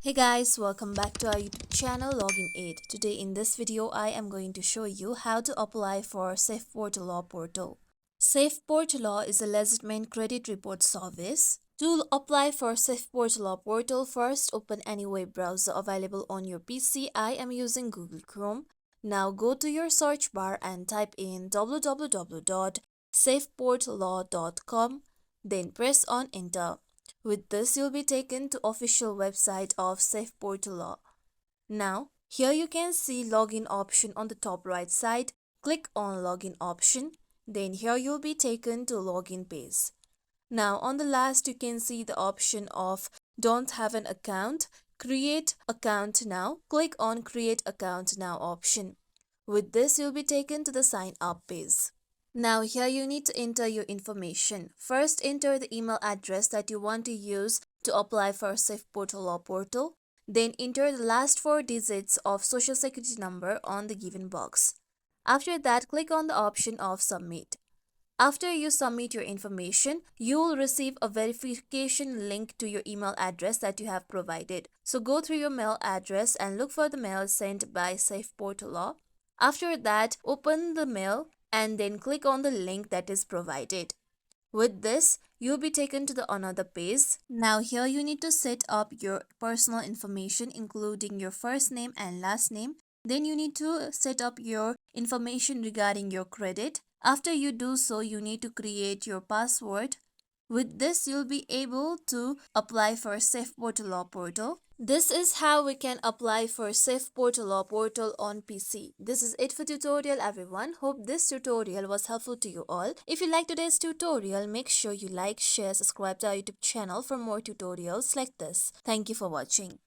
Hey guys, welcome back to our YouTube channel Login Aid. Today in this video, I am going to show you how to apply for Safeport Law portal. Safeport Law is a legitimate credit report service. To apply for Safeport Law portal, first open any web browser available on your PC. I am using Google Chrome. Now go to your search bar and type in www.safeportlaw.com. Then press on enter. With this, you'll be taken to official website of Safeport Law. Now, here you can see login option on the top right side. Click on login option. Then here you'll be taken to login page. Now on the last you can see the option of don't have an account. Create account now. Click on create account now option. With this, you'll be taken to the sign up page. Now here you need to enter your information. First, enter the email address that you want to use to apply for Safeport Law portal. Then enter the last 4 digits of social security number on the given box. After that, click on the option of submit. After you submit your information, you will receive a verification link to your email address that you have provided. So go through your mail address and look for the mail sent by Safeport Law. After that, open the mail and then click on the link that is provided. With this, you'll be taken to the another page. Now here you need to set up your personal information including your first name and last name. Then you need to set up your information regarding your credit. After you do so, you need to create your password. With this, you'll be able to apply for Safeport Law portal. This is how we can apply for Safeport Law portal on PC. This is it for tutorial everyone. Hope this tutorial was helpful to you all. If you like today's tutorial, make sure you like, share, subscribe to our YouTube channel for more tutorials like this. Thank you for watching.